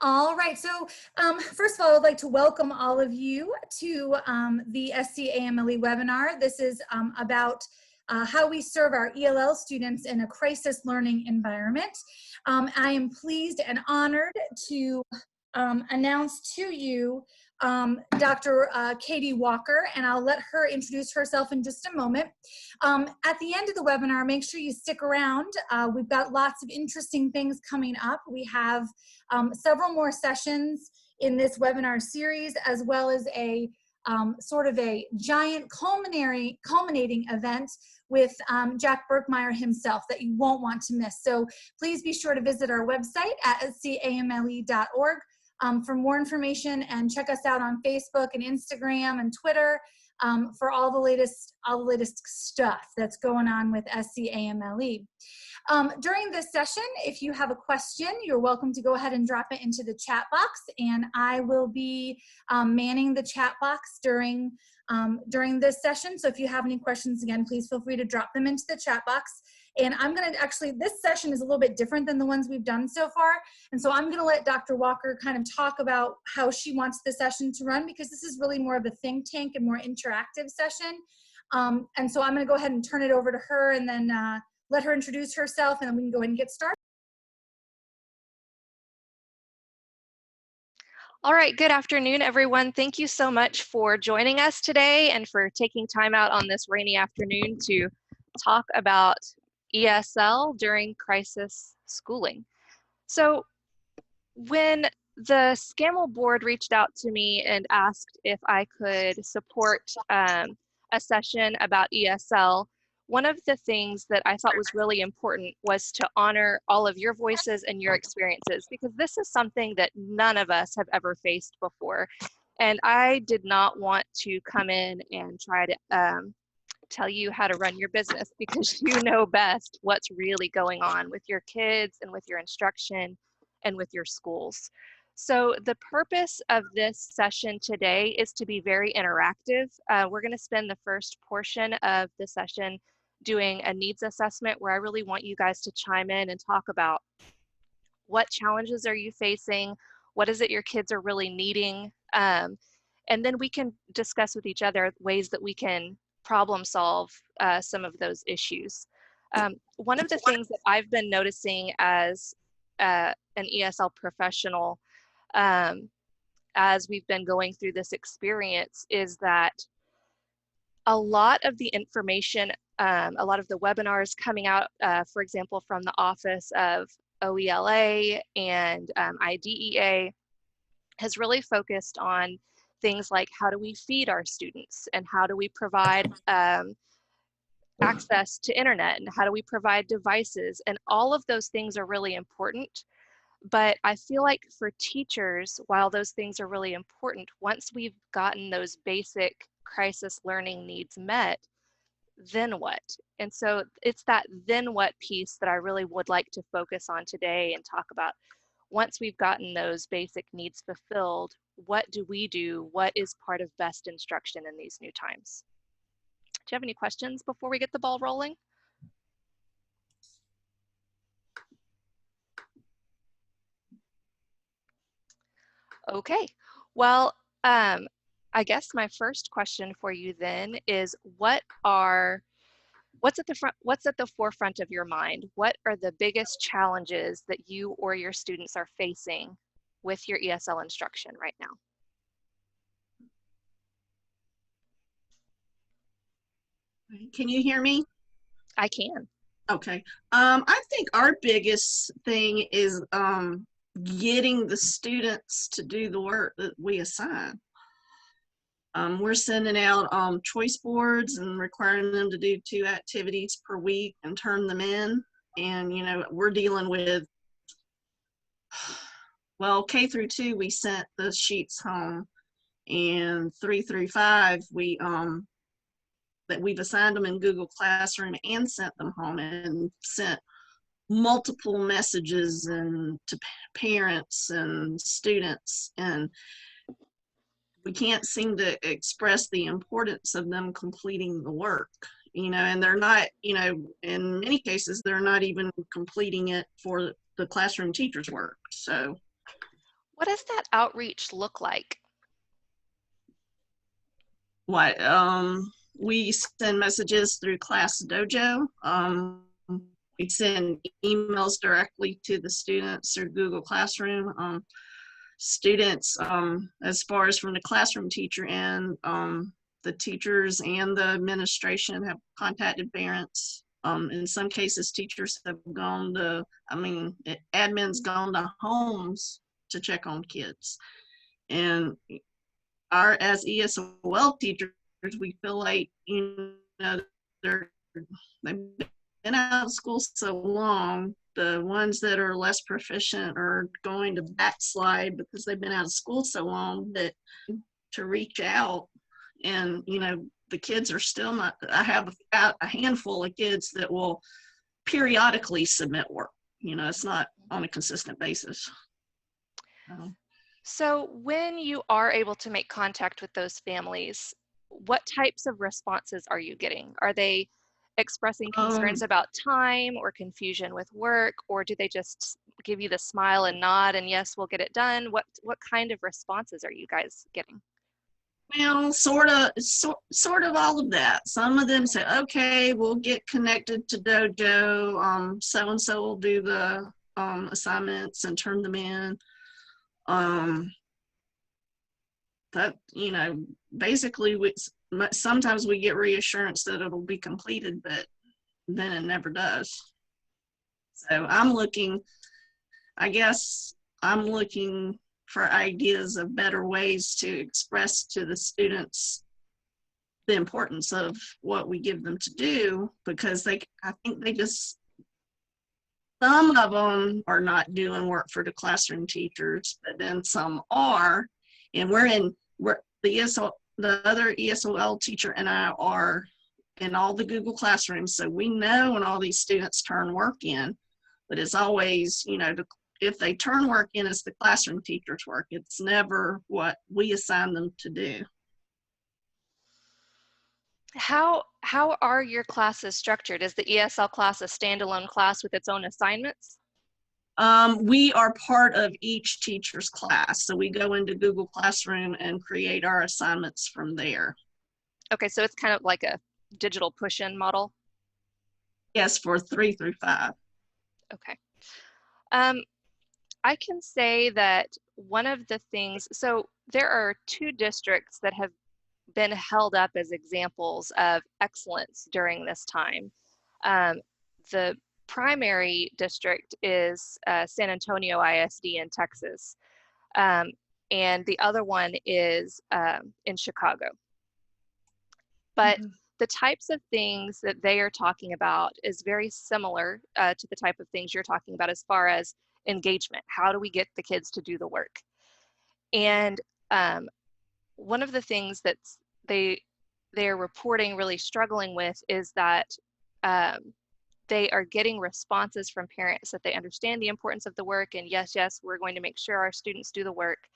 All right, so first of all, I'd like to welcome all of you to the SCAMLE webinar. This is about how we serve our ELL students in a crisis learning environment. I am pleased and honored to announce to you Dr. Katie Walker, and I'll let her introduce herself in just a moment. At the end of the webinar, make sure you stick around. We've got lots of interesting things coming up. We have several more sessions in this webinar series, as well as a sort of a giant culminating event with Jack Berkmeyer himself that you won't want to miss. So please be sure to visit our website at scamle.org for more information, and check us out on Facebook and Instagram and Twitter for all the latest stuff that's going on with SCAMLE. During this session, if you have a question, you're welcome to go ahead and drop it into the chat box, and I will be manning the chat box during this session. So if you have any questions, again, please feel free to drop them into the chat box. And I'm going to actually, this session is a little bit different than the ones we've done so far. And so I'm going to let Dr. Walker kind of talk about how she wants the session to run, because this is really more of a think tank and more interactive session. And so I'm going to go ahead and turn it over to her, and then let her introduce herself, and then we can go ahead and get started. All right, good afternoon, everyone. Thank you so much for joining us today and for taking time out on this rainy afternoon to talk about ESL during crisis schooling. So when the SCAMLE board reached out to me and asked if I could support a session about ESL, one of the things that I thought was really important was to honor all of your voices and your experiences, because this is something that none of us have ever faced before. And I did not want to come in and try to tell you how to run your business, because you know best what's really going on with your kids and with your instruction and with your schools. So the purpose of this session today is to be very interactive. We're going to spend the first portion of the session doing a needs assessment, where I really want you guys to chime in and talk about what challenges are you facing, what is it your kids are really needing, and then we can discuss with each other ways that we can problem solve some of those issues. One of the things that I've been noticing as an ESL professional as we've been going through this experience is that a lot of the information, a lot of the webinars coming out, for example, from the Office of OELA and IDEA, has really focused on things like how do we feed our students, and how do we provide access to internet, and how do we provide devices, and all of those things are really important. But I feel like for teachers, while those things are really important, once we've gotten those basic crisis learning needs met, then what? And so it's that then what piece that I really would like to focus on today and talk about. Once we've gotten those basic needs fulfilled, what do we do? What is part of best instruction in these new times? Do you have any questions before we get the ball rolling? Okay, well, I guess my first question for you then is what's at the forefront of your mind? What are the biggest challenges that you or your students are facing with your ESL instruction right now? Can you hear me? I can. Okay. I think our biggest thing is getting the students to do the work that we assign. We're sending out choice boards and requiring them to do 2 activities per week and turn them in. And, you know, we're dealing with, well, K through 2, we sent the sheets home, and 3 through 5, that we've assigned them in Google Classroom and sent them home, and sent multiple messages and to parents and students, and we can't seem to express the importance of them completing the work, you know, and they're not, you know, in many cases, they're not even completing it for the classroom teacher's work. So What does that outreach look like? What, we send messages through Class Dojo. We send emails directly to the students through Google Classroom. Students, as far as from the classroom teacher end, the teachers and the administration have contacted parents. In some cases, teachers have gone to, admin's gone to homes to check on kids. And as ESOL teachers, we feel like, they've been out of school so long. The ones that are less proficient are going to backslide because they've been out of school so long, that to reach out. And, the kids are still not, I have a handful of kids that will periodically submit work. It's not on a consistent basis. So when you are able to make contact with those families, what types of responses are you getting? Are they expressing concerns about time or confusion with work, or do they just give you the smile and nod and yes, we'll get it done? What kind of responses are you guys getting? Well, sort of all of that. Some of them say, okay, we'll get connected to Dojo. So-and-so will do the assignments and turn them in. That, basically sometimes we get reassurance that it'll be completed, but then it never does. So I'm looking for ideas of better ways to express to the students the importance of what we give them to do, because I think some of them are not doing work for the classroom teachers, but then some are, and the other ESOL teacher and I are in all the Google Classrooms, so we know when all these students turn work in, but it's always, if they turn work in, it's the classroom teacher's work. It's never what we assign them to do. How are your classes structured? Is the ESL class a standalone class with its own assignments? We are part of each teacher's class. So we go into Google Classroom and create our assignments from there. Okay, so it's kind of like a digital push-in model? Yes, for 3 through 5. Okay. I can say that one of the things, so there are 2 districts that have been held up as examples of excellence during this time. The primary district is San Antonio ISD in Texas, and the other one is in Chicago. But the types of things that they are talking about is very similar to the type of things you're talking about as far as engagement. How do we get the kids to do the work? And one of the things that they're reporting really struggling with is that they are getting responses from parents that they understand the importance of the work, and yes, we're going to make sure our students do the work.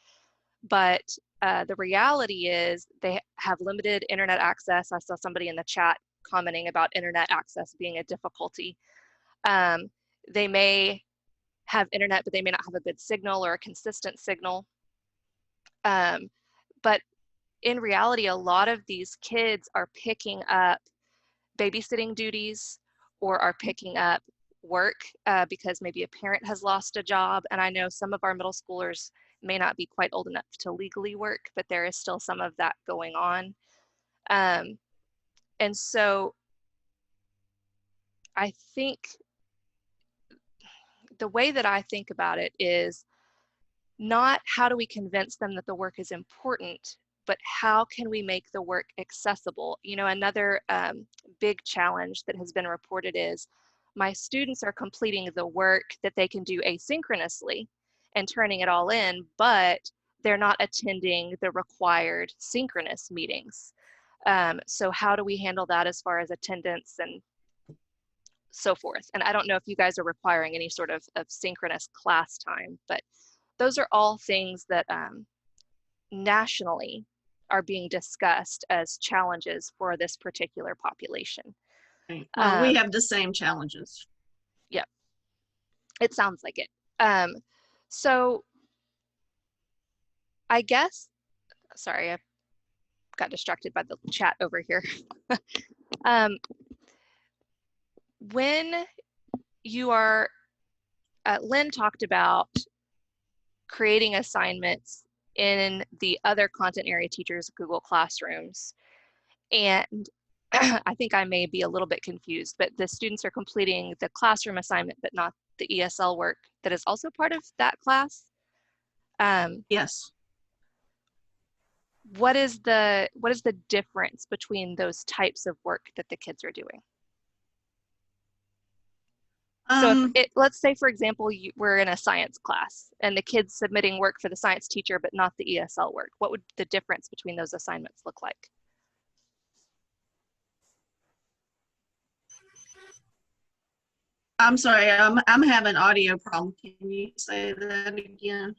But the reality is they have limited internet access. I saw somebody in the chat commenting about internet access being a difficulty. They may have internet, but they may not have a good signal or a consistent signal. But in reality, a lot of these kids are picking up babysitting duties or are picking up work because maybe a parent has lost a job. And I know some of our middle schoolers may not be quite old enough to legally work, but there is still some of that going on. And so I think the way that I think about it is not how do we convince them that the work is important, but how can we make the work accessible? Another big challenge that has been reported is my students are completing the work that they can do asynchronously and turning it all in, but they're not attending the required synchronous meetings. So how do we handle that as far as attendance and so forth? And I don't know if you guys are requiring any sort of synchronous class time, but those are all things that nationally are being discussed as challenges for this particular population. Well, we have the same challenges. Yeah, it sounds like it. So I guess, sorry, I got distracted by the chat over here. When you are, Lynn talked about creating assignments in the other content area teachers' Google Classrooms. And I think I may be a little bit confused, but the students are completing the classroom assignment, but not the ESL work that is also part of that class. Yes. What is the difference between those types of work that the kids are doing? So if let's say, for example, we're in a science class and the kid's submitting work for the science teacher, but not the ESL work, what would the difference between those assignments look like? I'm sorry, I'm having audio problem. Can you say that again?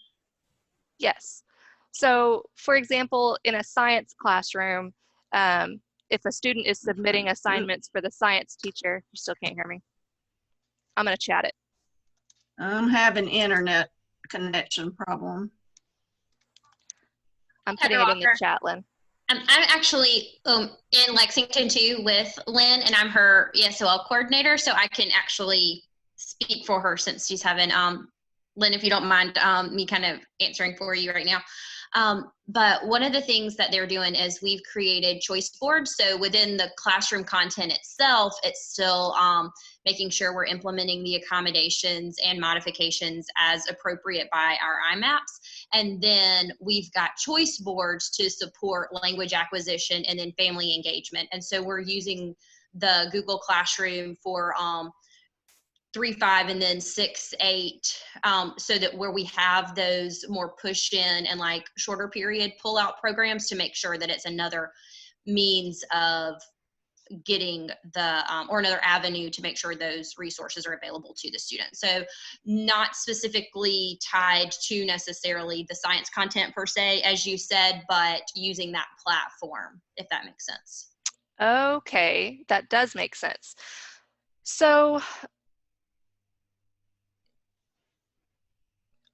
Yes. So for example, in a science classroom, if a student is submitting assignments for the science teacher, you still can't hear me. I'm gonna chat it. I'm having internet connection problem. I'm putting it in the chat, Lynn. I'm actually in Lexington too with Lynn, and I'm her ESOL coordinator, so I can actually speak for her since she's having, Lynn, if you don't mind me kind of answering for you right now. But one of the things that they're doing is we've created choice boards. So within the classroom content itself, it's still making sure we're implementing the accommodations and modifications as appropriate by our IMAPs. And then we've got choice boards to support language acquisition and then family engagement. And so we're using the Google Classroom for 3-5 and then 6-8, so that where we have those more push in and like shorter period pull out programs to make sure that it's another means of getting the or another avenue to make sure those resources are available to the student. So not specifically tied to necessarily the science content per se, as you said, but using that platform, if that makes sense. Okay, that does make sense. So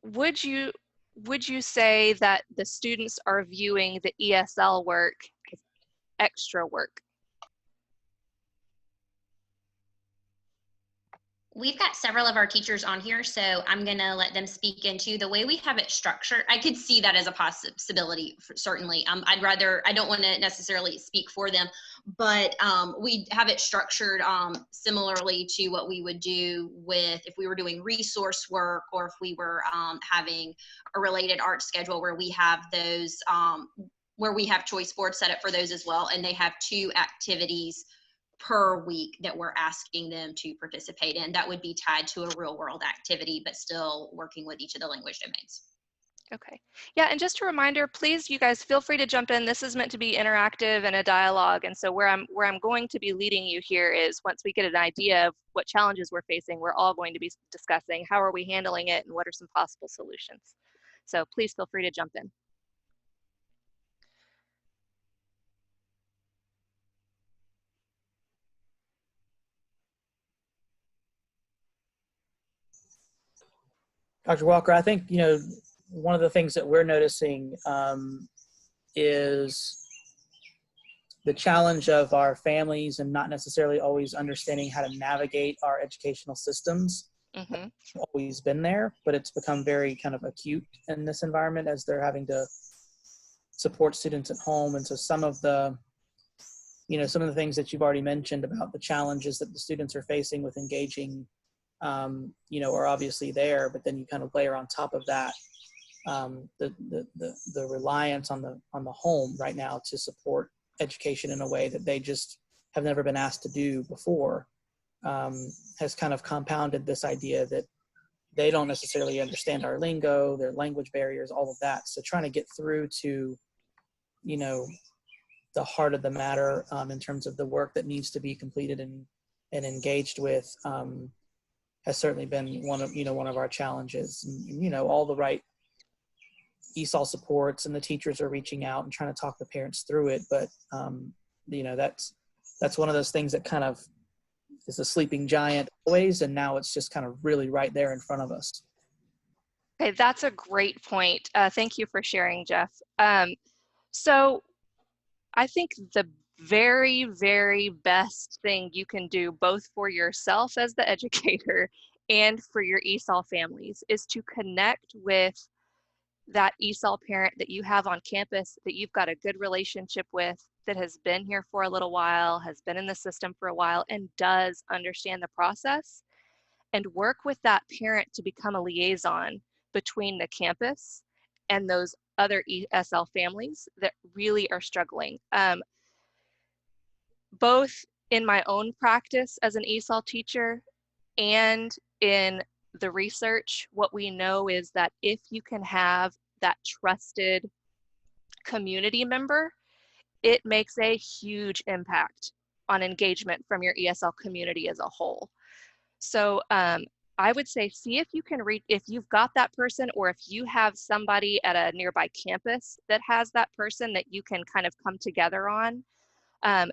would you say that the students are viewing the ESL work as extra work? We've got several of our teachers on here, so I'm going to let them speak into the way we have it structured. I could see that as a possibility, certainly. I don't want to necessarily speak for them, but we have it structured similarly to what we would do with if we were doing resource work, or if we were having a related art schedule where we have those, where we have choice boards set up for those as well, and they have 2 activities per week that we're asking them to participate in. That would be tied to a real world activity, but still working with each of the language domains. Okay. Yeah, and just a reminder, please, you guys feel free to jump in. This is meant to be interactive and a dialogue. And so where I'm going to be leading you here is once we get an idea of what challenges we're facing, we're all going to be discussing how are we handling it and what are some possible solutions. So please feel free to jump in. Dr. Walker, I think, one of the things that we're noticing is the challenge of our families and not necessarily always understanding how to navigate our educational systems. Mm-hmm. It's always been there, but it's become very kind of acute in this environment as they're having to support students at home. And so some of the things that you've already mentioned about the challenges that the students are facing with engaging are obviously there, but then you kind of layer on top of that the reliance on the home right now to support education in a way that they just have never been asked to do before, has kind of compounded this idea that they don't necessarily understand our lingo, their language barriers, all of that. So trying to get through to, the heart of the matter in terms of the work that needs to be completed and engaged with has certainly been one of our challenges. And, all the right ESOL supports and the teachers are reaching out and trying to talk the parents through it. But, that's one of those things that kind of is a sleeping giant always, and now it's just kind of really right there in front of us. Okay, that's a great point. Thank you for sharing, Jeff. So I think the very, very best thing you can do, both for yourself as the educator and for your ESOL families, is to connect with that ESOL parent that you have on campus that you've got a good relationship with, that has been here for a little while, has been in the system for a while, and does understand the process, and work with that parent to become a liaison between the campus and those other ESL families that really are struggling. Both in my own practice as an ESOL teacher and in the research, what we know is that if you can have that trusted community member, it makes a huge impact on engagement from your ESL community as a whole. So I would say, see if you can read, if you've got that person, or if you have somebody at a nearby campus that has that person that you can kind of come together on.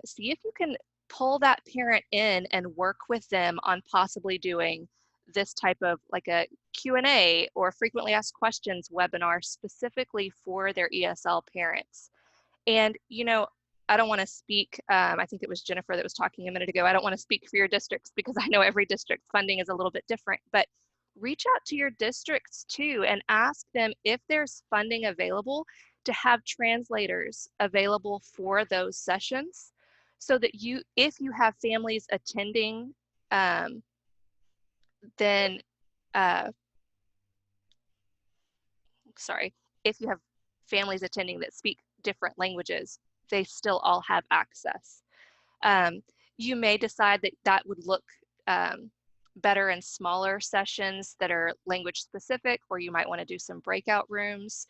See if you can pull that parent in and work with them on possibly doing this type of like a Q&A or frequently asked questions webinar specifically for their ESL parents. And, you know, I don't want to speak, I think it was Jennifer that was talking a minute ago, I don't want to speak for your districts because I know every district funding is a little bit different, but reach out to your districts too and ask them if there's funding available to have translators available for those sessions, so that you, if you have families attending, then, sorry, if you have families attending that speak different languages, they still all have access. You may decide that that would look better in smaller sessions that are language specific, or you might want to do some breakout rooms,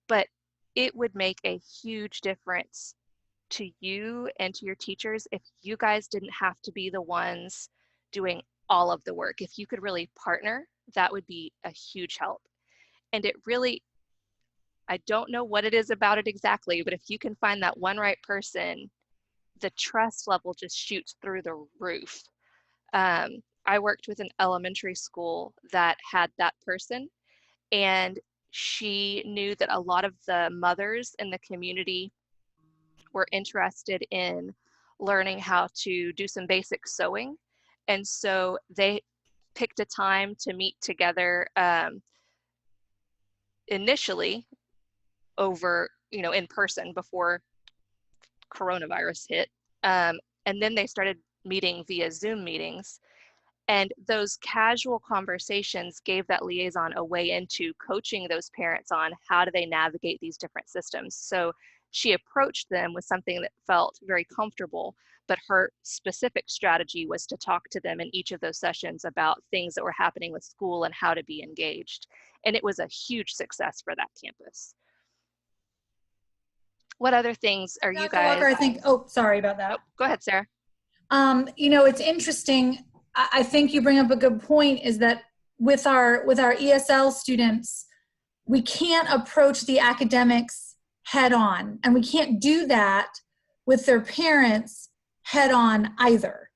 but it would make a huge difference to you and to your teachers if you guys didn't have to be the ones doing all of the work. If you could really partner, that would be a huge help. And it really, I don't know what it is about it exactly, but if you can find that one right person, the trust level just shoots through the roof. I worked with an elementary school that had that person, and she knew that a lot of the mothers in the community were interested in learning how to do some basic sewing. And so they picked a time to meet together initially over, you know, in person before coronavirus hit. And then they started meeting via Zoom meetings. And those casual conversations gave that liaison a way into coaching those parents on how do they navigate these different systems. So she approached them with something that felt very comfortable, but her specific strategy was to talk to them in each of those sessions about things that were happening with school and how to be engaged. And it was a huge success for that campus. What other things are you guys? Walker, I think, oh, sorry about that. Oh, go ahead, Sarah. You know, it's interesting. I think you bring up a good point, is that with our ESL students, we can't approach the academics head on, and we can't do that with their parents head on either.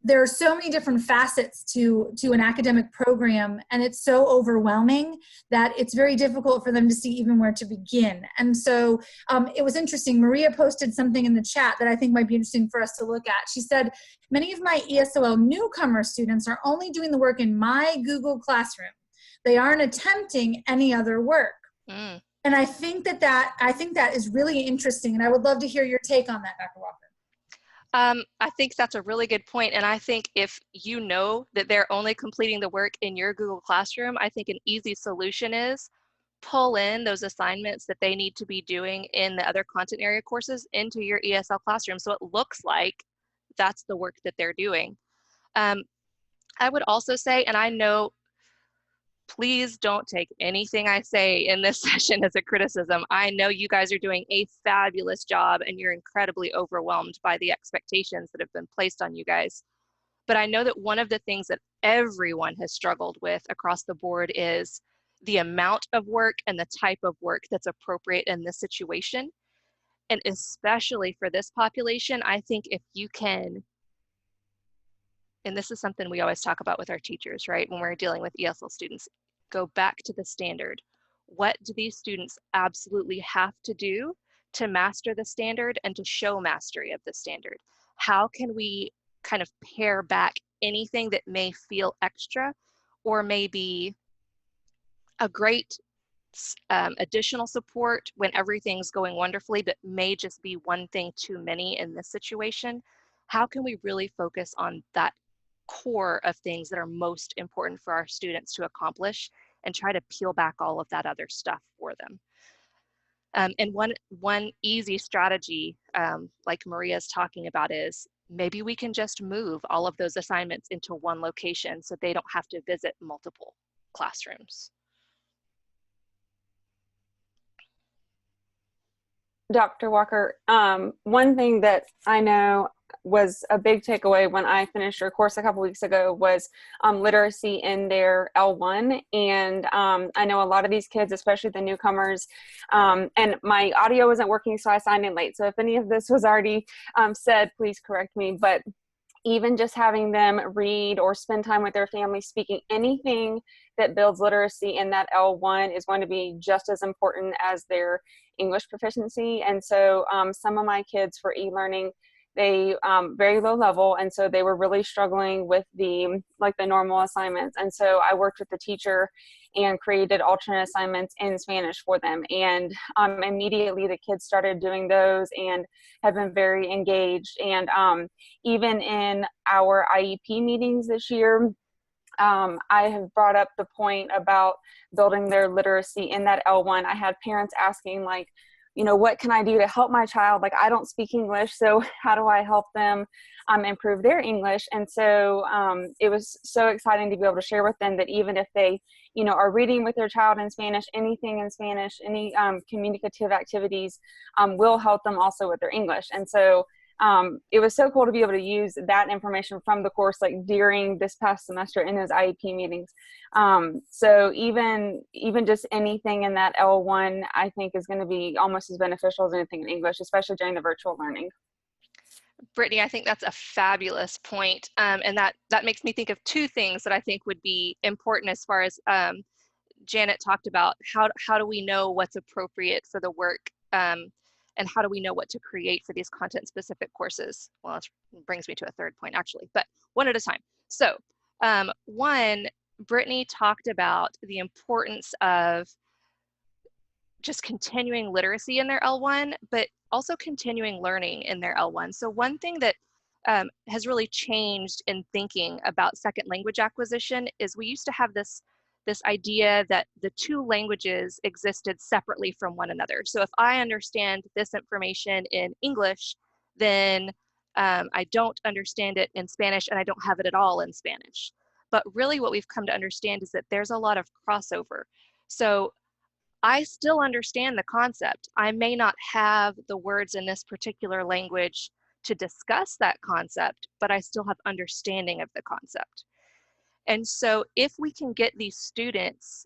There are so many different facets to an academic program, and it's so overwhelming that it's very difficult for them to see even where to begin. And so it was interesting. Maria posted something in the chat that I think might be interesting for us to look at. She said, many of my ESOL newcomer students are only doing the work in my Google Classroom. They aren't attempting any other work. And I think that is really interesting, and I would love to hear your take on that, Dr. Walker. I think that's a really good point. And I think if you know that they're only completing the work in your Google Classroom, I think an easy solution is pull in those assignments that they need to be doing in the other content area courses into your ESL classroom. So it looks like that's the work that they're doing. I would also say, and I know, please don't take anything I say in this session as a criticism. I know you guys are doing a fabulous job and you're incredibly overwhelmed by the expectations that have been placed on you guys. But I know that one of the things that everyone has struggled with across the board is the amount of work and the type of work that's appropriate in this situation. And especially for this population, I think if you can, and this is something we always talk about with our teachers, right? When we're dealing with ESL students, go back to the standard. What do these students absolutely have to do to master the standard and to show mastery of the standard? How can we kind of pare back anything that may feel extra or maybe a great additional support when everything's going wonderfully, but may just be one thing too many in this situation? How can we really focus on that core of things that are most important for our students to accomplish and try to peel back all of that other stuff for them? And one easy strategy, like Maria's talking about, is maybe we can just move all of those assignments into one location so they don't have to visit multiple classrooms. Dr. Walker, one thing that I know was a big takeaway when I finished your course a couple weeks ago was literacy in their L1. And I know a lot of these kids, especially the newcomers, and my audio wasn't working, so I signed in late. So if any of this was already said, please correct me. But even just having them read or spend time with their family speaking anything that builds literacy in that L1 is going to be just as important as their English proficiency. And so some of my kids for e-learning, they very low level, and so they were really struggling with the normal assignments. And so I worked with the teacher and created alternate assignments in Spanish for them. And immediately the kids started doing those and have been very engaged. And even in our IEP meetings this year, I have brought up the point about building their literacy in that L1. I had parents asking, like, you know, what can I do to help my child? Like, I don't speak English, so how do I help them improve their English? And so it was so exciting to be able to share with them that even if they, you know, are reading with their child in Spanish, anything in Spanish, any communicative activities will help them also with their English. And so it was so cool to be able to use that information from the course, like during this past semester in those IEP meetings. So even just anything in that L1, I think is going to be almost as beneficial as anything in English, especially during the virtual learning. Brittany, I think that's a fabulous point. And that makes me think of two things that I think would be important as far as Janet talked about. How do we know what's appropriate for the work? And how do we know what to create for these content-specific courses? Well, it brings me to a third point, actually, but one at a time. So one, Brittany talked about the importance of just continuing literacy in their L1, but also continuing learning in their L1. So one thing that has really changed in thinking about second language acquisition is we used to have this idea that the two languages existed separately from one another. So if I understand this information in English, then I don't understand it in Spanish and I don't have it at all in Spanish. But really what we've come to understand is that there's a lot of crossover. So I still understand the concept. I may not have the words in this particular language to discuss that concept, but I still have understanding of the concept. And so if we can get these students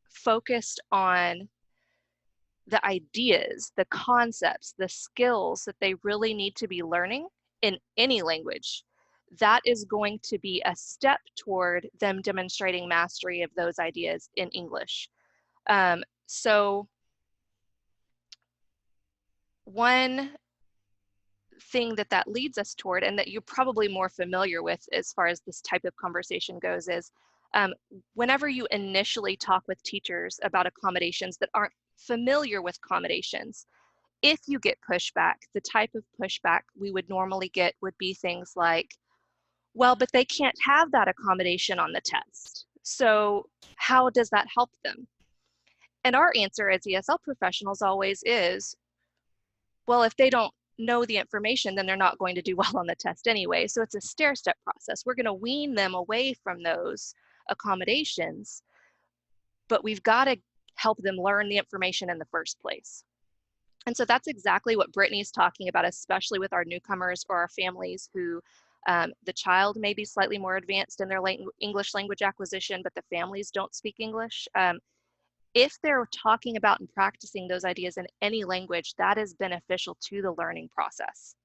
focused on the ideas, the concepts, the skills that they really need to be learning in any language, that is going to be a step toward them demonstrating mastery of those ideas in English. So one thing that leads us toward, and that you're probably more familiar with as far as this type of conversation goes, is whenever you initially talk with teachers about accommodations that aren't familiar with accommodations, if you get pushback, the type of pushback we would normally get would be things like, well, but they can't have that accommodation on the test. So how does that help them? And our answer as ESL professionals always is, well, if they don't know the information, then they're not going to do well on the test anyway. So it's a stair-step process. We're going to wean them away from those accommodations, but we've got to help them learn the information in the first place. And so that's exactly what Brittany's talking about, especially with our newcomers or our families who the child may be slightly more advanced in their English language acquisition, but the families don't speak English. If they're talking about and practicing those ideas in any language, that is beneficial to the learning process.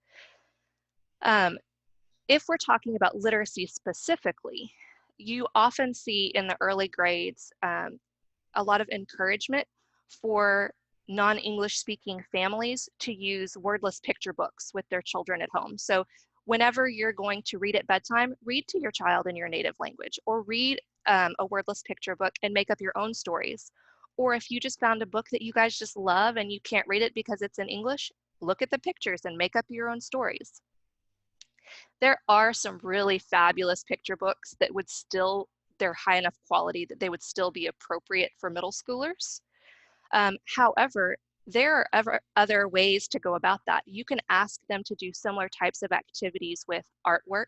If we're talking about literacy specifically, you often see in the early grades a lot of encouragement for non-English speaking families to use wordless picture books with their children at home. So whenever you're going to read at bedtime, read to your child in your native language, or read a wordless picture book and make up your own stories. Or if you just found a book that you guys just love and you can't read it because it's in English, look at the pictures and make up your own stories. There are some really fabulous picture books that would still, they're high enough quality that they would still be appropriate for middle schoolers. However, there are other ways to go about that. You can ask them to do similar types of activities with artwork,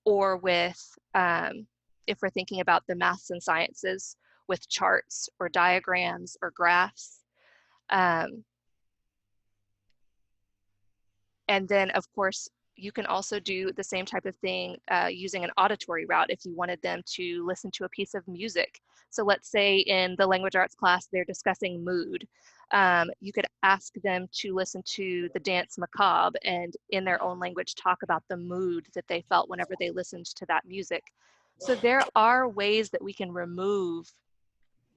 or with, if we're thinking about the maths and sciences, with charts or diagrams or graphs. And then, of course, you can also do the same type of thing using an auditory route if you wanted them to listen to a piece of music. So let's say in the language arts class, they're discussing mood. You could ask them to listen to the dance macabre and in their own language talk about the mood that they felt whenever they listened to that music. So there are ways that we can remove,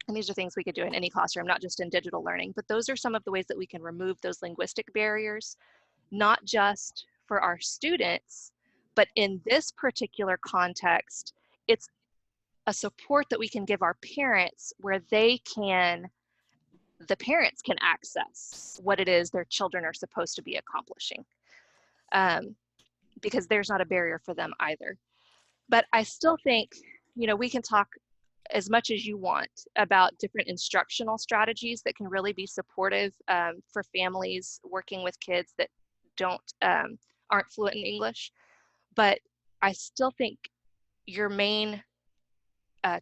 and these are things we could do in any classroom, not just in digital learning, but those are some of the ways that we can remove those linguistic barriers, not just for our students, but in this particular context, it's a support that we can give our parents where the parents can access what it is their children are supposed to be accomplishing, because there's not a barrier for them either. But I still think, we can talk as much as you want about different instructional strategies that can really be supportive for families working with kids that aren't fluent in English. But I still think your main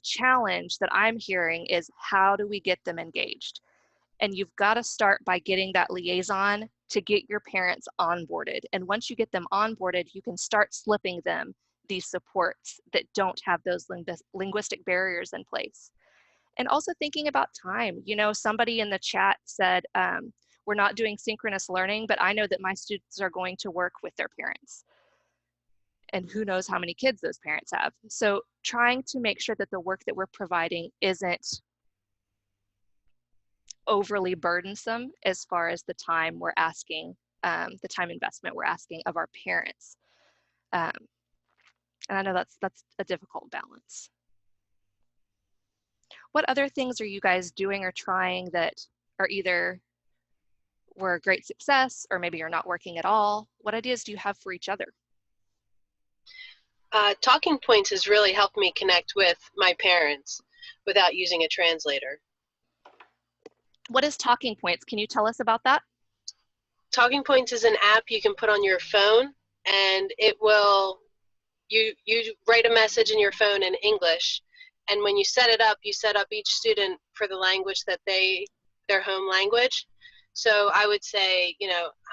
challenge that I'm hearing is, how do we get them engaged? And you've got to start by getting that liaison to get your parents onboarded. And once you get them onboarded, you can start slipping them these supports that don't have those linguistic barriers in place. And also thinking about time. Somebody in the chat said, we're not doing synchronous learning, but I know that my students are going to work with their parents. And who knows how many kids those parents have. So trying to make sure that the work that we're providing isn't overly burdensome as far as the time we're asking, the time investment we're asking of our parents. And I know that's a difficult balance. What other things are you guys doing or trying that are either were a great success, or maybe you're not working at all? What ideas do you have for each other? Talking points has really helped me connect with my parents without using a translator. What is Talking Points? Can you tell us about that? Talking Points is an app you can put on your phone, and it will, you write a message in your phone in English, and when you set it up, you set up each student for the language that their home language. So I would say,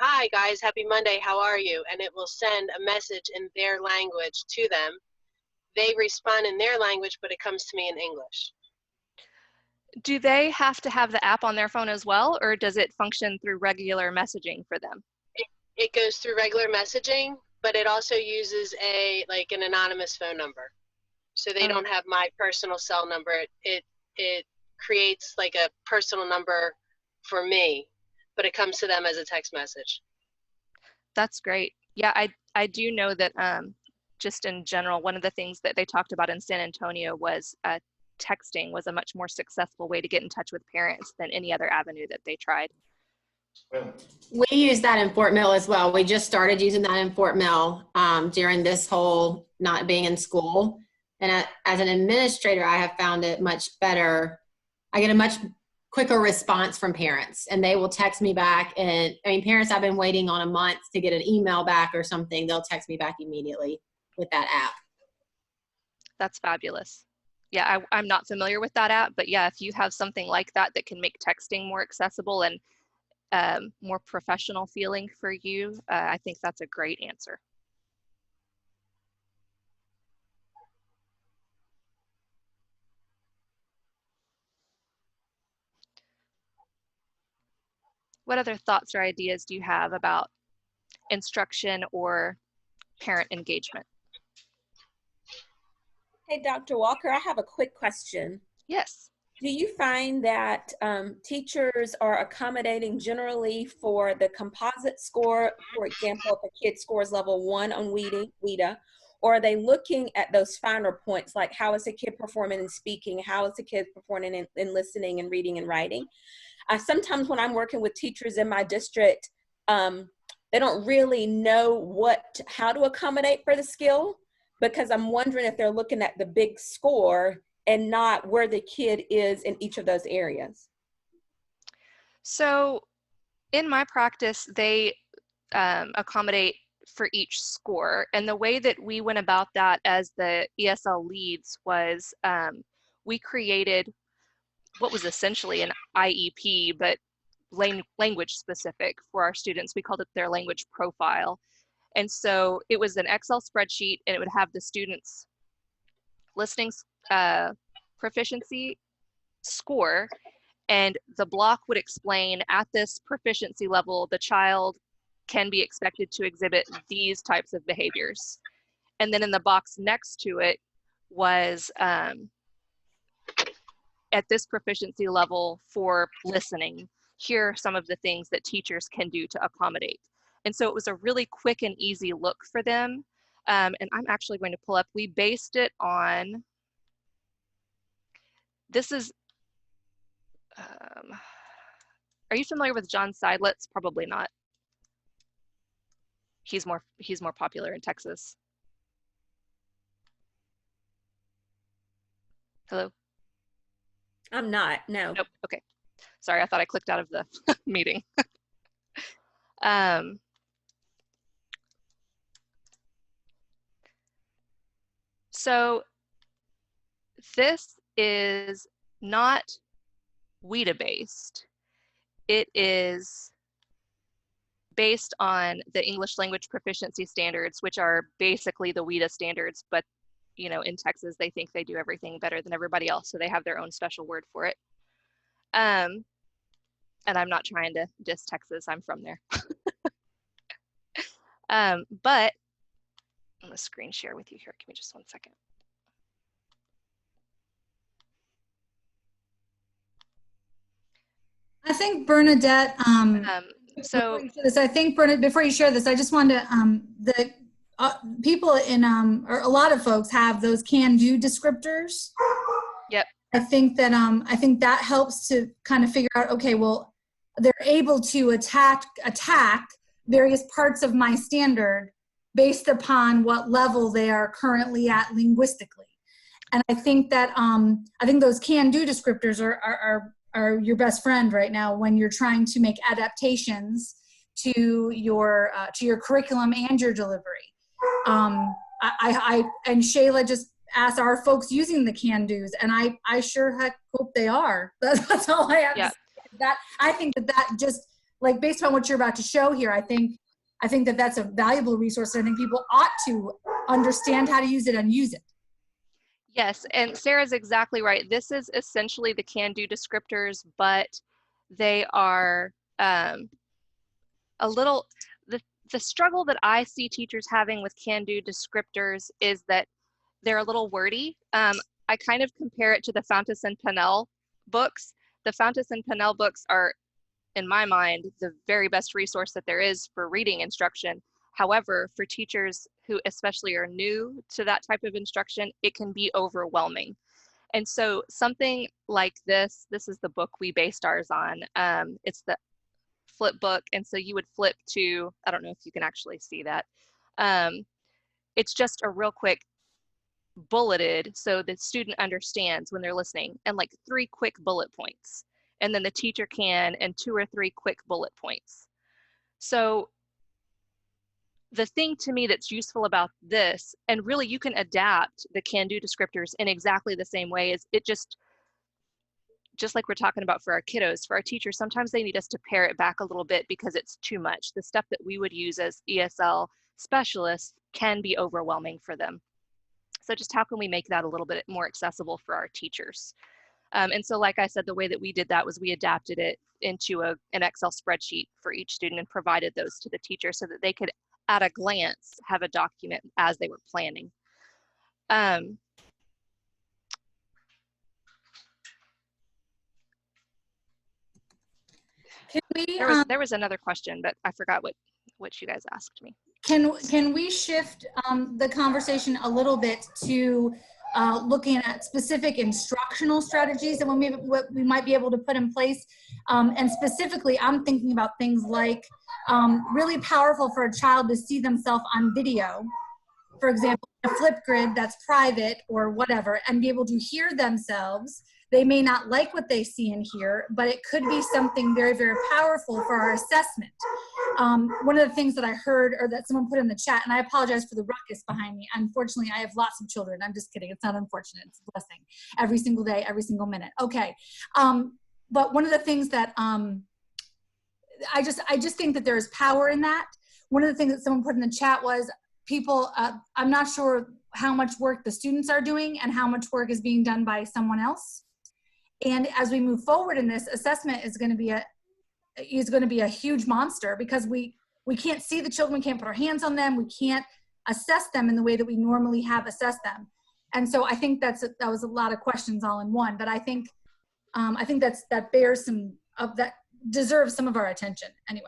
hi guys, happy Monday, how are you? And it will send a message in their language to them. They respond in their language, but it comes to me in English. Do they have to have the app on their phone as well, or does it function through regular messaging for them? It goes through regular messaging, but it also uses an anonymous phone number. So they don't have my personal cell number. It creates like a personal number for me, but it comes to them as a text message. That's great. Yeah, I do know that just in general, one of the things that they talked about in San Antonio was texting was a much more successful way to get in touch with parents than any other avenue that they tried. We use that in Fort Mill as well. We just started using that in Fort Mill during this whole not being in school. And as an administrator, I have found it much better. I get a much quicker response from parents, and they will text me back. And parents I've been waiting on a month to get an email back or something, they'll text me back immediately with that app. That's fabulous. Yeah, I'm not familiar with that app, but yeah, if you have something like that that can make texting more accessible and more professional feeling for you, I think that's a great answer. What other thoughts or ideas do you have about instruction or parent engagement? Hey, Dr. Walker, I have a quick question. Yes. Do you find that teachers are accommodating generally for the composite score, for example, if a kid scores level 1 on WIDA, or are they looking at those finer points, like how is a kid performing in speaking, how is a kid performing in listening and reading and writing? Sometimes when I'm working with teachers in my district, they don't really know how to accommodate for the skill, because I'm wondering if they're looking at the big score and not where the kid is in each of those areas. So in my practice, they accommodate for each score. And the way that we went about that as the ESL leads was we created what was essentially an IEP, but language specific for our students. We called it their language profile. And so it was an Excel spreadsheet, and it would have the students' listening proficiency score, and the block would explain at this proficiency level, the child can be expected to exhibit these types of behaviors. And then in the box next to it was at this proficiency level for listening, here are some of the things that teachers can do to accommodate. And so it was a really quick and easy look for them. And I'm actually going to pull up, we based it on, this is, are you familiar with John Seidlitz? Probably not. He's more popular in Texas. Hello? I'm not, no. Nope, okay. Sorry, I thought I clicked out of the meeting. So this is not WIDA based. It is based on the English language proficiency standards, which are basically the WIDA standards, but you know, in Texas, they think they do everything better than everybody else, so they have their own special word for it. And I'm not trying to diss Texas, I'm from there. But I'm gonna screen share with you here. Give me just 1 second. I think Bernadette, So I think Bernadette, before you share this, I just wanted to, people in, or a lot of folks have those can-do descriptors. Yep. I think that helps to kind of figure out, okay, well, they're able to attack various parts of my standard based upon what level they are currently at linguistically. And I think that, I think those can-do descriptors are your best friend right now when you're trying to make adaptations to your curriculum and your delivery. And Shayla just asked, are folks using the can-dos? And I sure heck hope they are. That's all I have to say. That I think that just, like, based on what you're about to show here, I think that that's a valuable resource. I think people ought to understand how to use it and use it. Yes, and Sarah's exactly right. This is essentially the can-do descriptors, but they are a little, the struggle that I see teachers having with can-do descriptors is that they're a little wordy. I kind of compare it to the Fountas and Pinnell books. The Fountas and Pinnell books are, in my mind, the very best resource that there is for reading instruction. However, for teachers who especially are new to that type of instruction, it can be overwhelming. And so something like this is the book we based ours on. It's the flip book. And so you would flip to, I don't know if you can actually see that. It's just a real quick bulleted so the student understands when they're listening, and like 3 quick bullet points. And then the teacher can, and 2 or 3 quick bullet points. So the thing to me that's useful about this, and really you can adapt the can-do descriptors in exactly the same way, is it just like we're talking about for our kiddos, for our teachers, sometimes they need us to pare it back a little bit because it's too much. The stuff that we would use as ESL specialists can be overwhelming for them. So just how can we make that a little bit more accessible for our teachers? And so, like I said, the way that we did that was we adapted it into an Excel spreadsheet for each student and provided those to the teacher so that they could, at a glance, have a document as they were planning. Can we, There was another question, but I forgot what you guys asked me. Can we shift the conversation a little bit to looking at specific instructional strategies that what we might be able to put in place? And specifically, I'm thinking about things like really powerful for a child to see themselves on video. For example, a Flipgrid that's private or whatever, and be able to hear themselves. They may not like what they see and hear, but it could be something very, very powerful for our assessment. One of the things that I heard, or that someone put in the chat, and I apologize for the ruckus behind me. Unfortunately, I have lots of children. I'm just kidding. It's not unfortunate. It's a blessing. Every single day, every single minute. Okay. But one of the things that I just think that there's power in that. One of the things that someone put in the chat was people, I'm not sure how much work the students are doing and how much work is being done by someone else. And as we move forward in this, assessment is going to be a huge monster, because we can't see the children, we can't put our hands on them, we can't assess them in the way that we normally have assessed them. And so I think that was a lot of questions all in one, but I think that bears some of that, deserves some of our attention anyway.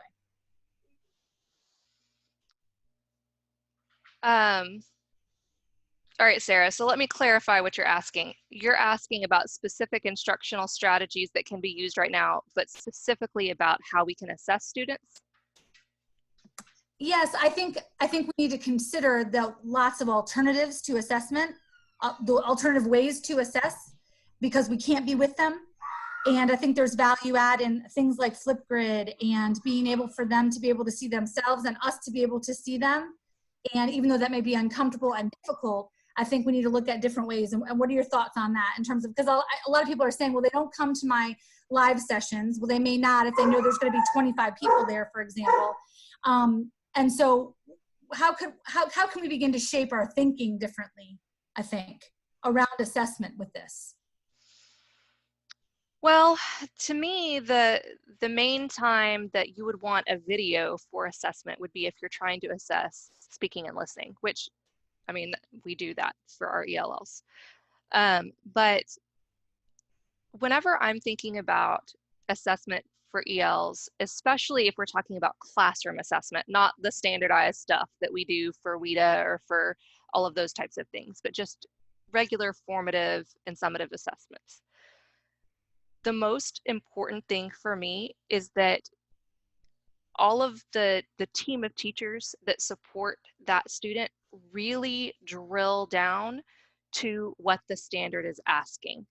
All right, Sarah, so let me clarify what you're asking. You're asking about specific instructional strategies that can be used right now, but specifically about how we can assess students? Yes, I think we need to consider the lots of alternatives to assessment, the alternative ways to assess, because we can't be with them. And I think there's value add in things like Flipgrid and being able for them to be able to see themselves and us to be able to see them. And even though that may be uncomfortable and difficult, I think we need to look at different ways. And what are your thoughts on that in terms of, because a lot of people are saying, well, they don't come to my live sessions. Well, they may not if they know there's going to be 25 people there, for example. And so how can we begin to shape our thinking differently, I think, around assessment with this? Well, to me, the main time that you would want a video for assessment would be if you're trying to assess speaking and listening, which, I mean, we do that for our ELLs. But whenever I'm thinking about assessment for ELs, especially if we're talking about classroom assessment, not the standardized stuff that we do for WIDA or for all of those types of things, but just regular formative and summative assessments. The most important thing for me is that all of the team of teachers that support that student really drill down to what the standard is asking.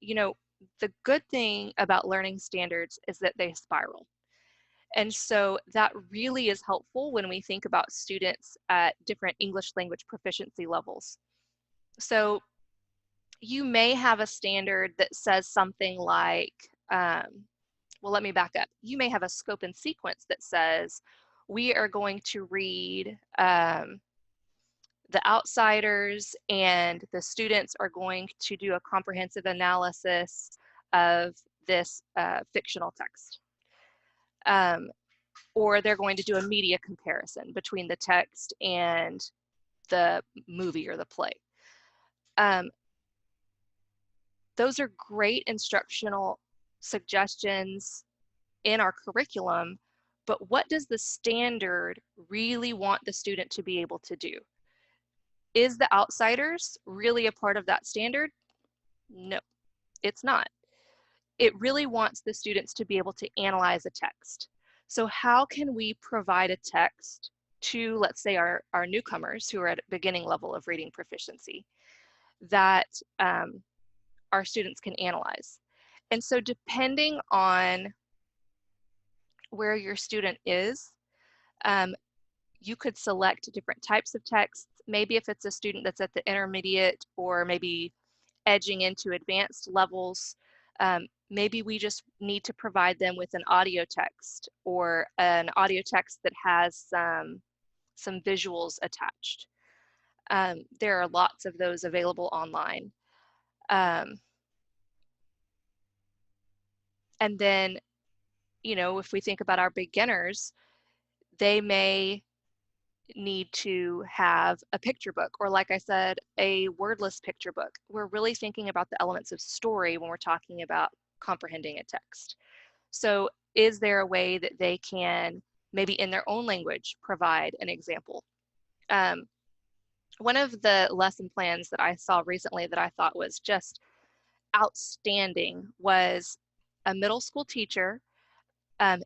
You know, the good thing about learning standards is that they spiral. And so that really is helpful when we think about students at different English language proficiency levels. So you may have a standard that says something like, well, let me back up. You may have a scope and sequence that says, we are going to read The Outsiders, and the students are going to do a comprehensive analysis of this fictional text. Or they're going to do a media comparison between the text and the movie or the play. Those are great instructional suggestions in our curriculum, but what does the standard really want the student to be able to do? Is The Outsiders really a part of that standard? No, it's not. It really wants the students to be able to analyze a text. So how can we provide a text to, let's say, our newcomers who are at a beginning level of reading proficiency that our students can analyze? And so depending on where your student is, you could select different types of texts. Maybe if it's a student that's at the intermediate or maybe edging into advanced levels, maybe we just need to provide them with an audio text or an audio text that has some visuals attached. There are lots of those available online. And then, you know, if we think about our beginners, they may need to have a picture book, or like I said, a wordless picture book. We're really thinking about the elements of story when we're talking about comprehending a text. So is there a way that they can, maybe in their own language, provide an example? One of the lesson plans that I saw recently that I thought was just outstanding was a middle school teacher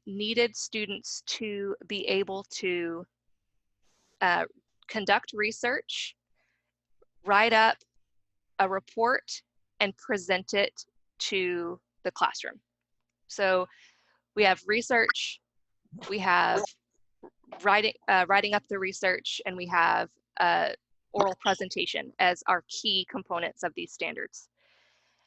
needed students to be able to conduct research, write up a report, and present it to the classroom. So we have research, we have writing up the research, and we have oral presentation as our key components of these standards.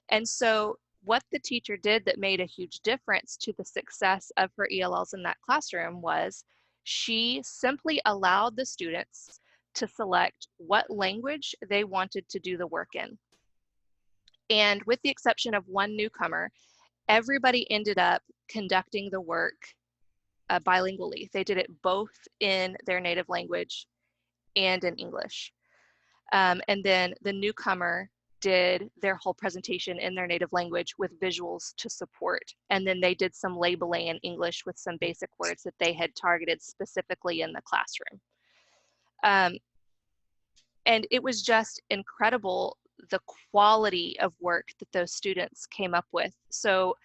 And so what the teacher did that made a huge difference to the success of her ELLs in that classroom was she simply allowed the students to select what language they wanted to do the work in. And with the exception of one newcomer, everybody ended up conducting the work bilingually. They did it both in their native language and in English. And then the newcomer did their whole presentation in their native language with visuals to support. And then they did some labeling in English with some basic words that they had targeted specifically in the classroom. And it was just incredible, the quality of work that those students came up with. So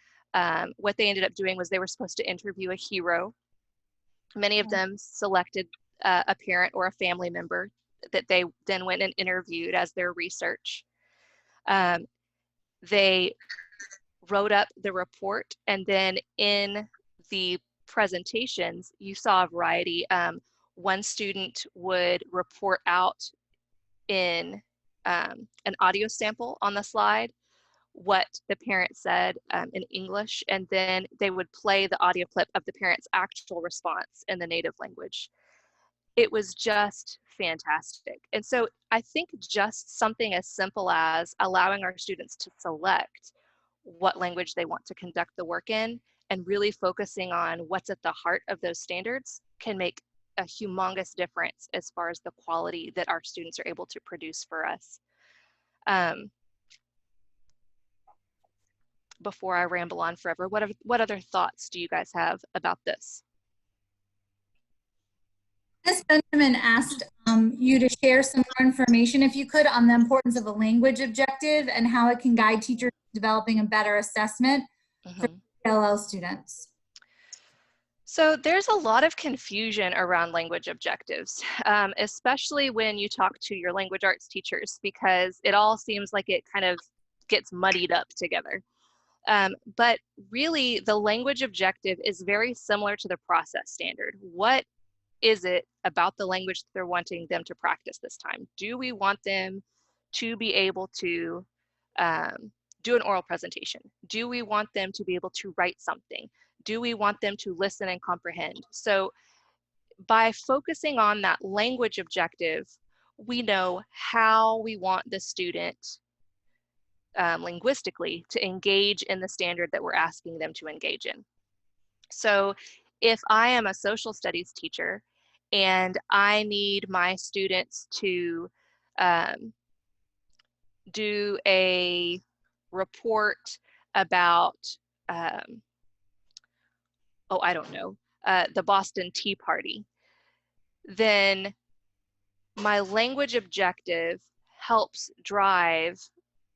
what they ended up doing was they were supposed to interview a hero. Many of them selected a parent or a family member that they then went and interviewed as their research. They wrote up the report, and then in the presentations, you saw a variety. One student would report out in an audio sample on the slide what the parent said in English, and then they would play the audio clip of the parent's actual response in the native language. It was just fantastic. And so I think just something as simple as allowing our students to select what language they want to conduct the work in and really focusing on what's at the heart of those standards can make a humongous difference as far as the quality that our students are able to produce for us. Before I ramble on forever, what other thoughts do you guys have about this? Ms. Benjamin asked you to share some more information, if you could, on the importance of a language objective and how it can guide teachers in developing a better assessment for ELL students. So there's a lot of confusion around language objectives, especially when you talk to your language arts teachers, because it all seems like it kind of gets muddied up together. But really, the language objective is very similar to the process standard. What is it about the language that they're wanting them to practice this time? Do we want them to be able to do an oral presentation? Do we want them to be able to write something? Do we want them to listen and comprehend? So by focusing on that language objective, we know how we want the student linguistically to engage in the standard that we're asking them to engage in. So if I am a social studies teacher and I need my students to do a report about, I don't know, the Boston Tea Party, then my language objective helps drive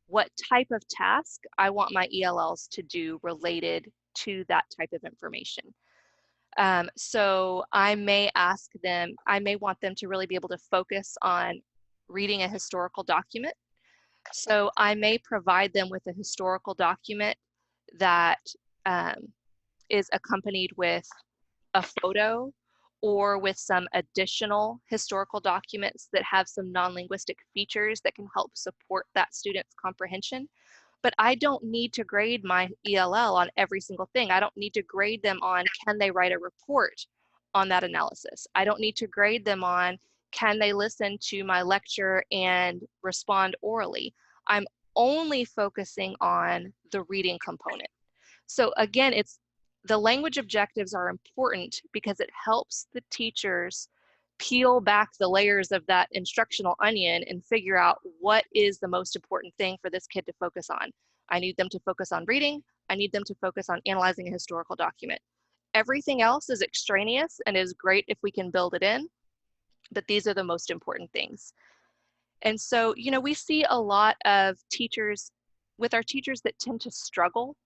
what type of task I want my ELLs to do related to that type of information. So I may ask them, I may want them to really be able to focus on reading a historical document. So I may provide them with a historical document that is accompanied with a photo or with some additional historical documents that have some non-linguistic features that can help support that student's comprehension. But I don't need to grade my ELL on every single thing. I don't need to grade them on, can they write a report on that analysis? I don't need to grade them on, can they listen to my lecture and respond orally? I'm only focusing on the reading component. So again, the language objectives are important because it helps the teachers peel back the layers of that instructional onion and figure out what is the most important thing for this kid to focus on. I need them to focus on reading. I need them to focus on analyzing a historical document. Everything else is extraneous and is great if we can build it in, but these are the most important things. And so, you know, we see a lot of teachers, with our teachers that tend to struggle.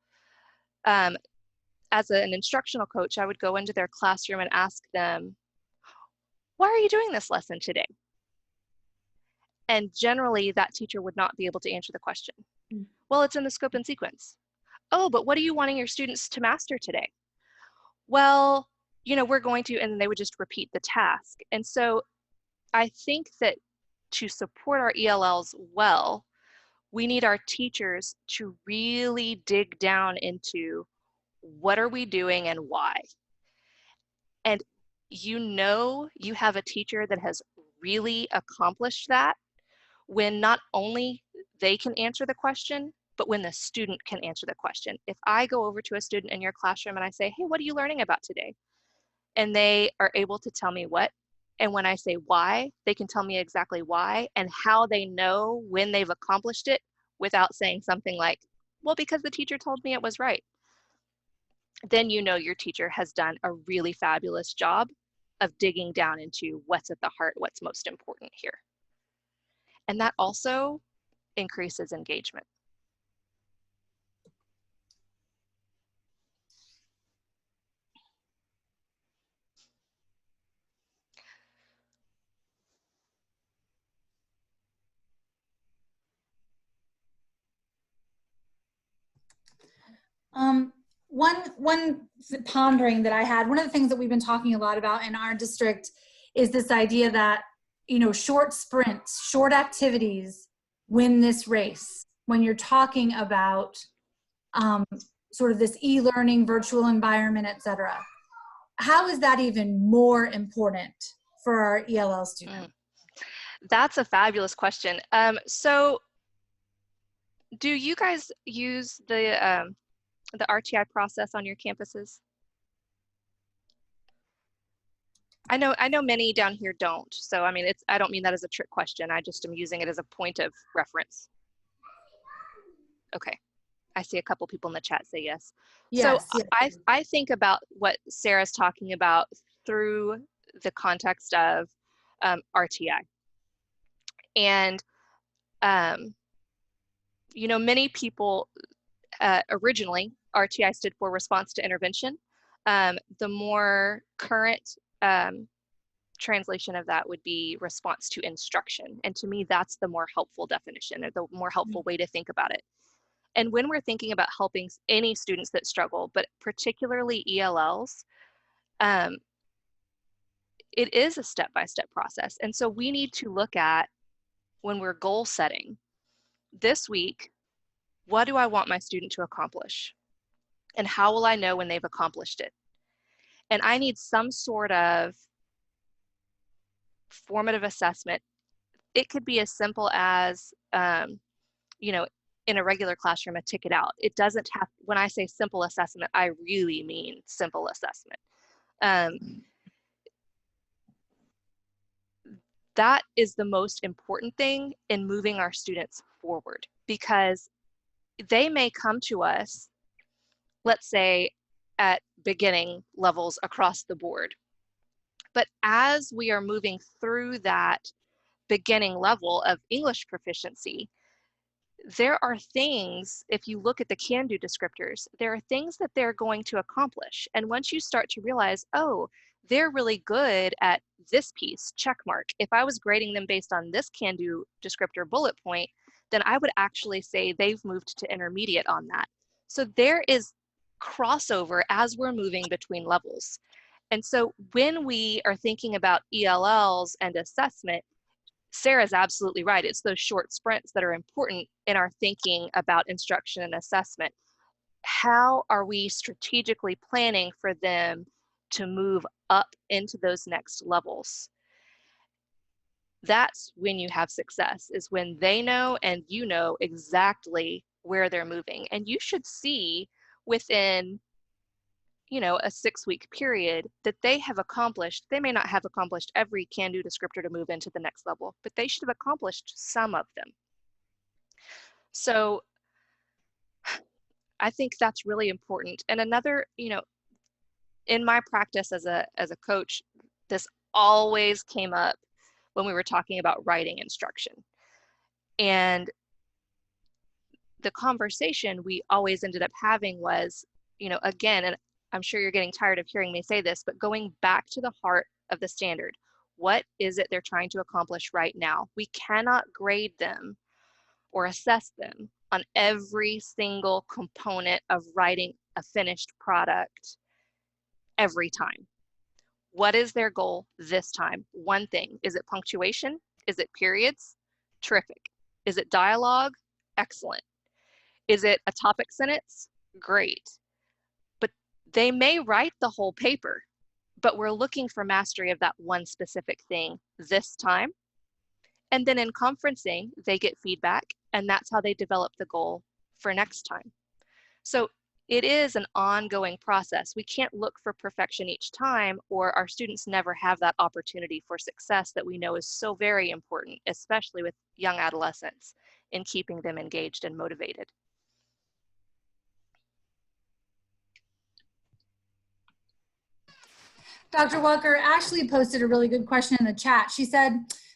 As an instructional coach, I would go into their classroom and ask them, why are you doing this lesson today? And generally that teacher would not be able to answer the question. Well, it's in the scope and sequence. Oh, but what are you wanting your students to master today? Well, you know, we're going to, and they would just repeat the task. And so I think that to support our ELLs well, we need our teachers to really dig down into what are we doing and why. And you know you have a teacher that has really accomplished that when not only they can answer the question, but when the student can answer the question. If I go over to a student in your classroom and I say, hey, what are you learning about today? And they are able to tell me what, and when I say why, they can tell me exactly why and how they know when they've accomplished it without saying something like, well, because the teacher told me it was right. Then you know your teacher has done a really fabulous job of digging down into what's at the heart, what's most important here. And that also increases engagement. One pondering that I had, one of the things that we've been talking a lot about in our district is this idea that, you know, short sprints, short activities win this race. When you're talking about sort of this e-learning, virtual environment, et cetera. How is that even more important for our ELL students? That's a fabulous question. So do you guys use the RTI process on your campuses? I know many down here don't. So I mean, I don't mean that as a trick question. I just am using it as a point of reference. Okay. I see a couple people in the chat say yes. Yes, so yes. I think about what Sarah's talking about through the context of RTI. And, you know, many people, originally, RTI stood for response to intervention. The more current translation of that would be response to instruction. And to me, that's the more helpful definition, or the more helpful way to think about it. And when we're thinking about helping any students that struggle, but particularly ELLs, it is a step-by-step process. And so we need to look at, when we're goal setting, this week, what do I want my student to accomplish? And how will I know when they've accomplished it? And I need some sort of formative assessment. It could be as simple as, you know, in a regular classroom, a ticket out. It doesn't have, when I say simple assessment, I really mean simple assessment. That is the most important thing in moving our students forward, because they may come to us, let's say, at beginning levels across the board. But as we are moving through that beginning level of English proficiency, there are things, if you look at the can-do descriptors, there are things that they're going to accomplish. And once you start to realize, oh, they're really good at this piece, check mark. If I was grading them based on this can-do descriptor bullet point, then I would actually say they've moved to intermediate on that. So there is crossover as we're moving between levels. And so when we are thinking about ELLs and assessment, Sarah's absolutely right. It's those short sprints that are important in our thinking about instruction and assessment. How are we strategically planning for them to move up into those next levels? That's when you have success, is when they know and you know exactly where they're moving. And you should see within, you know, a 6-week period that they have accomplished. They may not have accomplished every can-do descriptor to move into the next level, but they should have accomplished some of them. So I think that's really important. And another, you know, in my practice as a coach, this always came up when we were talking about writing instruction. And the conversation we always ended up having was, you know, again, and I'm sure you're getting tired of hearing me say this, but going back to the heart of the standard. What is it they're trying to accomplish right now? We cannot grade them or assess them on every single component of writing a finished product every time. What is their goal this time? One thing. Is it punctuation? Is it periods? Terrific. Is it dialogue? Excellent. Is it a topic sentence? Great. But they may write the whole paper, but we're looking for mastery of that one specific thing this time. And then in conferencing, they get feedback, and that's how they develop the goal for next time. So it is an ongoing process. We can't look for perfection each time, or our students never have that opportunity for success that we know is so very important, especially with young adolescents, in keeping them engaged and motivated. Dr. Walker, Ashley posted a really good question in the chat. She said,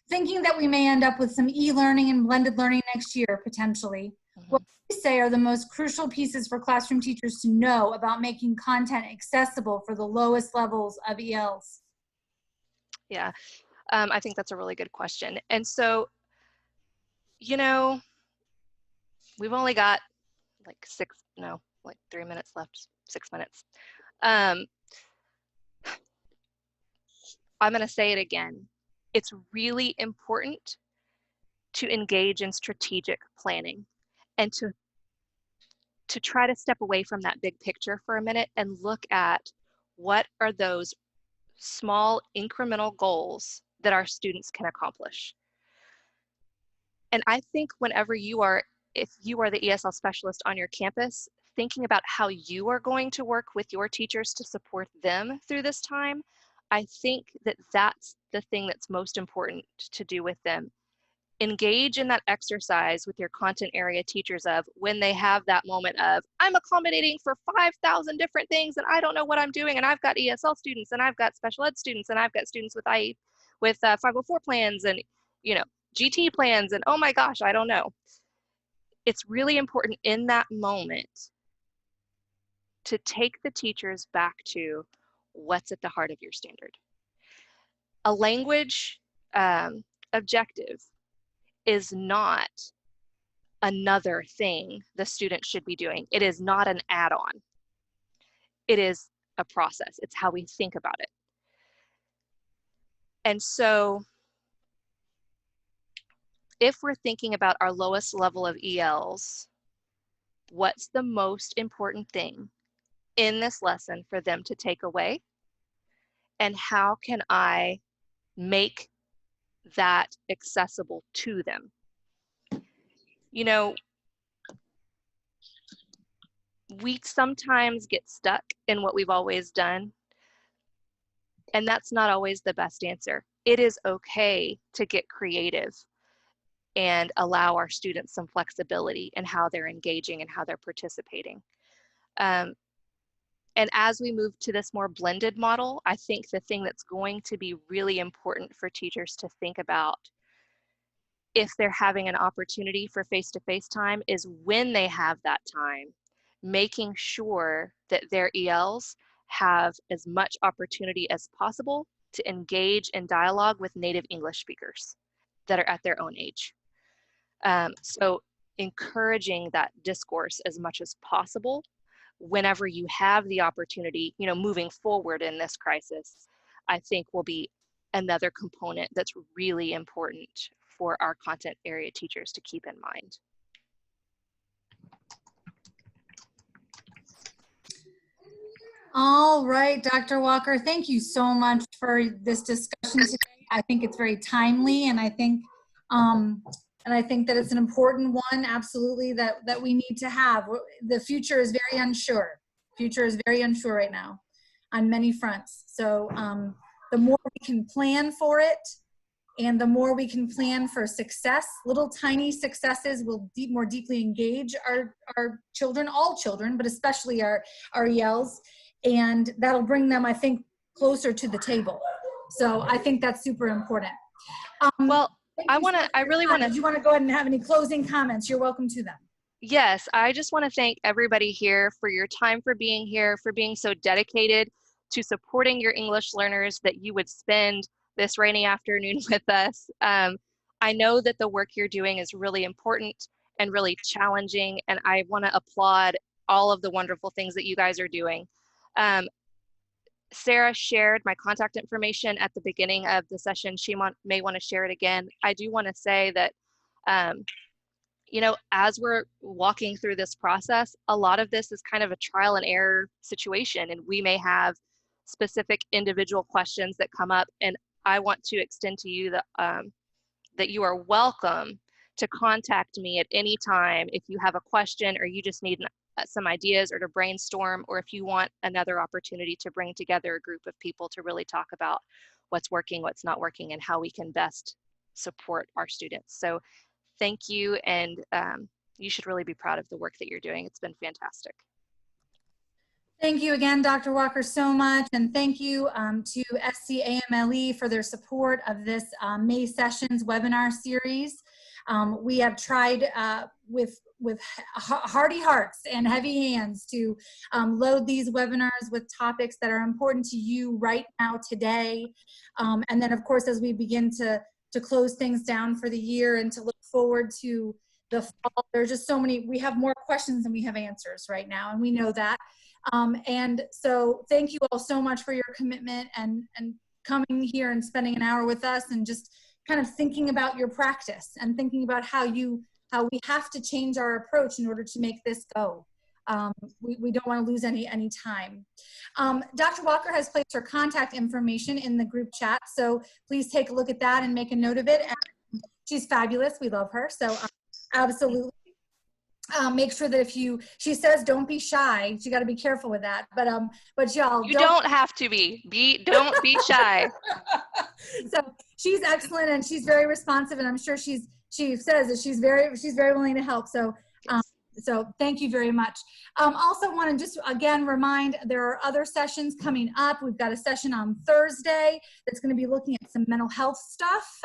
thinking that we may end up with some e-learning and blended learning next year, potentially. What would you say are the most crucial pieces for classroom teachers to know about making content accessible for the lowest levels of ELs? Yeah, I think that's a really good question. And so, you know, we've only got like 3 minutes left, 6 minutes. I'm going to say it again. It's really important to engage in strategic planning and to try to step away from that big picture for a minute and look at what are those small incremental goals that our students can accomplish. And I think whenever if you are the ESL specialist on your campus, thinking about how you are going to work with your teachers to support them through this time, I think that that's the thing that's most important to do with them. Engage in that exercise with your content area teachers of when they have that moment of, I'm accommodating for 5,000 different things and I don't know what I'm doing, and I've got ESL students and I've got special ed students and I've got students with 504 plans and, you know, GT plans, and oh my gosh, I don't know. It's really important in that moment to take the teachers back to what's at the heart of your standard. A language objective is not another thing the student should be doing. It is not an add-on. It is a process. It's how we think about it. And so if we're thinking about our lowest level of ELs, what's the most important thing in this lesson for them to take away? And how can I make that accessible to them? You know, we sometimes get stuck in what we've always done, and that's not always the best answer. It is okay to get creative and allow our students some flexibility in how they're engaging and how they're participating. And as we move to this more blended model, I think the thing that's going to be really important for teachers to think about if they're having an opportunity for face-to-face time is when they have that time, making sure that their ELs have as much opportunity as possible to engage in dialogue with native English speakers that are at their own age. So encouraging that discourse as much as possible whenever you have the opportunity, you know, moving forward in this crisis, I think will be another component that's really important for our content area teachers to keep in mind. All right, Dr. Walker, thank you so much for this discussion today. I think it's very timely, and I think that it's an important one, absolutely, that we need to have. The future is very unsure. Future is very unsure right now on many fronts. So the more we can plan for it, and the more we can plan for success, little tiny successes will more deeply engage our children, all children, but especially our ELs. and that'll bring them, I think, closer to the table. So I think that's super important. Well, I really want to, did you want to go ahead and have any closing comments? You're welcome to them. Yes, I just want to thank everybody here for your time, for being here, for being so dedicated to supporting your English learners, that you would spend this rainy afternoon with us. I know that the work you're doing is really important and really challenging, and I want to applaud all of the wonderful things that you guys are doing. Sarah shared my contact information at the beginning of the session. She may want to share it again. I do want to say that you know, as we're walking through this process, a lot of this is kind of a trial and error situation, and we may have specific individual questions that come up, and I want to extend to you that you are welcome to contact me at any time if you have a question, or you just need some ideas, or to brainstorm, or if you want another opportunity to bring together a group of people to really talk about what's working, what's not working, and how we can best support our students. So thank you, and you should really be proud of the work that you're doing. It's been fantastic. Thank you again, Dr. Walker, so much, and thank you to SCAMLE for their support of this May Sessions webinar series. We have tried with hearty hearts and heavy hands to load these webinars with topics that are important to you right now today. And then, of course, as we begin to close things down for the year and to look forward to the fall, there's just so many, we have more questions than we have answers right now, and we know that. And so thank you all so much for your commitment and coming here and spending an hour with us, and just kind of thinking about your practice and thinking about how we have to change our approach in order to make this go. We don't want to lose any time. Dr. Walker has placed her contact information in the group chat, so please take a look at that and make a note of it. And she's fabulous. We love her. So absolutely. Make sure that she says don't be shy. You got to be careful with that. But y'all, you don't have to don't be shy. So she's excellent, and she's very responsive, and I'm sure she says that she's very willing to help. So so thank you very much. Also want to just again remind, there are other sessions coming up. We've got a session on Thursday that's going to be looking at some mental health stuff,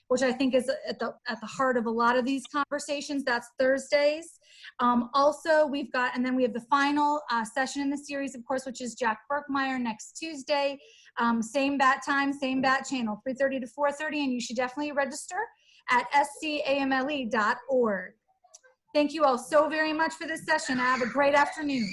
which I think is at the heart of a lot of these conversations. That's Thursdays. Also, we've got, and then we have the final session in the series, of course, which is Jack Berkmeyer next Tuesday. Same bat time, same bat channel, 3:30 to 4:30, and you should definitely register at scamle.org. Thank you all so very much for this session. Have a great afternoon.